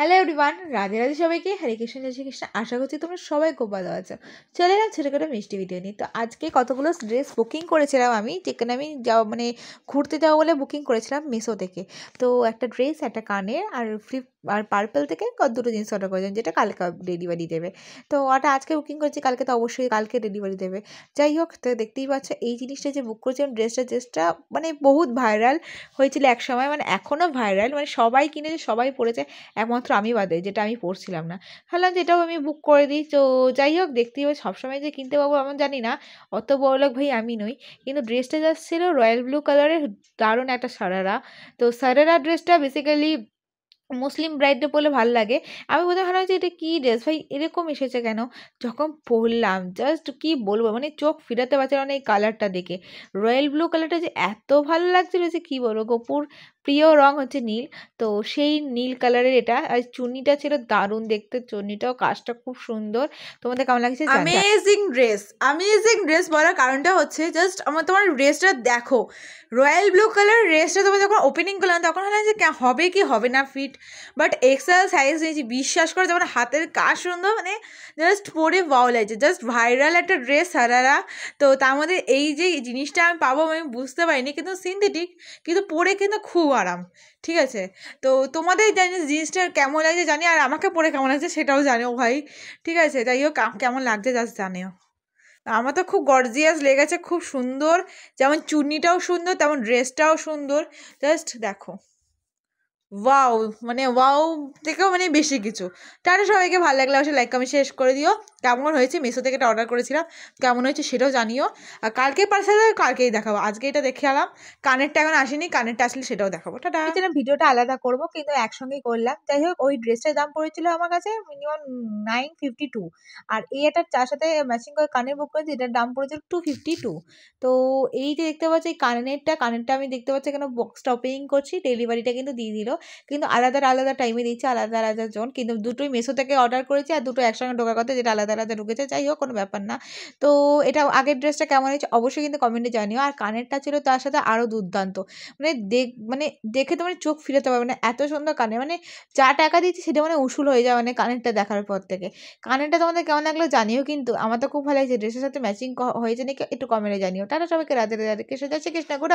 Hello everyone, Radhe Radhe সবাইকে। হরে কৃষ্ণ, জয় শ্রীকৃষ্ণ। আশা করছি তোমরা সবাই খুব ভালো আছো। চলে এলাম ছোটোখাটো মিষ্টি ভিডিও নিয়ে। তো আজকে কতগুলো ড্রেস বুকিং করেছিলাম আমি, যেখানে আমি ঘুরতে যাবো বলে বুকিং করেছিলাম মিশো থেকে। তো একটা ড্রেস, একটা কানের আর আর পার্পল থেকে দুটো জিনিস অর্ডার করেছিলাম, যেটা কালকে ডেলিভারি দেবে। তো ওটা আজকে বুকিং করেছি, কালকে তো অবশ্যই কালকে ডেলিভারি দেবে। যাই হোক, তো দেখতেই পাচ্ছ এই জিনিসটা যে বুক করেছিলাম, ড্রেসটা বহুত ভাইরাল হয়েছিল এক সময়, এখনও ভাইরাল, সবাই কিনেছে, সবাই পরেছে, একমাত্র আমি বাদে, যেটা আমি পড়ছিলাম না। ভাবলাম যে এটাও আমি বুক করে দিই। তো যাই হোক, দেখতেই হবে, সবসময় যে কিনতে পাবো এমন জানি না, অত বড়লোক ভাই আমি নই। কিন্তু ড্রেসটা জাস্ট ছিল রয়্যাল ব্লু কালারের, দারুণ একটা সারারা। তো সারারা ড্রেসটা বেসিক্যালি মুসলিম ব্রাইডদের পরলে ভালো লাগে। আমি প্রথমে ভাবলাম যে এটা কী ড্রেস ভাই, এরকম এসেছে কেন। যখন পরলাম জাস্ট কি বলবো, চোখ ফিরাতে পারছিলাম না এই কালারটা দেখে। রয়্যাল ব্লু কালারটা যে এত ভালো লাগছিল যে কী বলবো। গোপুর প্রিয় রং হচ্ছে নীল, তো সেই নীল কালারের এটা। আর চুন্নিটা ছিল দারুণ দেখতে, চুন্নিটাও কাজটা খুব সুন্দর। তোমাদের কেমন লাগছে? আমেজিং ড্রেস বলার কারণটা হচ্ছে জাস্ট তোমার ড্রেসটা দেখো, রয়্যাল ব্লু কালার ড্রেসটা তুমি যখন ওপেনিং করলাম তখন হলো যে হবে কি হবে না ফিট, বাট এক্সেল সাইজ নিয়েছি, বিশ্বাস করে যখন হাতের কাজ সুন্দর, জাস্ট পরে ওয়াও লাগছে। জাস্ট ভাইরাল একটা ড্রেস সারারা। তো তার মধ্যে এই যে জিনিসটা আমি পাবো আমি বুঝতে পারিনি, কিন্তু সিনথেটিক, কিন্তু পরে কিন্তু খুব আরাম। ঠিক আছে, তো তোমাদের জানি জিনিসটা কেমন লাগছে জানি, আর আমাকে পরে কেমন লাগছে সেটাও জানিও ভাই। ঠিক আছে, যাই হোক কেমন লাগছে জাস্ট জানিও। আমার তো খুব গর্জিয়াস লেগেছে, খুব সুন্দর। যেমন চুন্নিটাও সুন্দর, তেমন ড্রেসটাও সুন্দর। জাস্ট দেখো, ওয়াও, ওয়াও থেকেও বেশি কিছু। তাহলে সবাইকে ভালো লাগলে অবশ্যই লাইক কমেন্ট শেষ করে দিও। কেমন হয়েছে, মিশো থেকে এটা অর্ডার করেছিলাম, কেমন হয়েছে সেটাও জানিও। আর কালকে পার্সেল কালকেই দেখাবো, আজকে এটা দেখে এলাম। কানেরটা এখন আসেনি, কানেরটা আসলে সেটাও দেখাবো। টাটা। ভিডিওটা আলাদা করবো, কিন্তু একসঙ্গেই করলাম। যাই হোক, ওই ড্রেসটার দাম পড়েছিল আমার কাছে মিনিমাম 952। আর এটার যার সাথে ম্যাচিং করে কানের বুক করেছি, এটার দাম পড়েছিল 252। তো এই যে দেখতে পাচ্ছি এই কানেরটা আমি দেখতে পাচ্ছি কেন বক্সটা ওপেনিং করছি, ডেলিভারিটা কিন্তু দিয়ে দিল, কিন্তু আলাদা আলাদা টাইমে দিচ্ছে, আলাদা আলাদা জন। কিন্তু দুটোই মিশো থেকে অর্ডার করেছি, আর দুটো একসঙ্গে ঢোকার কথা, যেটা আলাদা আলাদা ঢুকেছে। যাই হোক, কোনো ব্যাপার না। তো এটা আগের ড্রেসটা কেমন হয়েছে অবশ্যই কিন্তু কমেন্টে জানিও। আর কানেরটা ছিল তার সাথে আরও দুর্দান্ত, দেখে তো চোখ ফিরাতে পারবে না, এত সুন্দর কানের। যা টাকা দিচ্ছি সেটা উসুল হয়ে যায় কানেরটা দেখার পর থেকে। কানেরটা তোমাদের কেমন লাগলো জানিও, কিন্তু আমার তো খুব ভালো লাগছে। ড্রেসের সাথে ম্যাচিং হয়েছে নাকি একটু কমেন্টে জানিও। টাটা সবাইকে, রাধে রাধে, কৃষ্ণ, জয় শ্রীকৃষ্ণ, গুড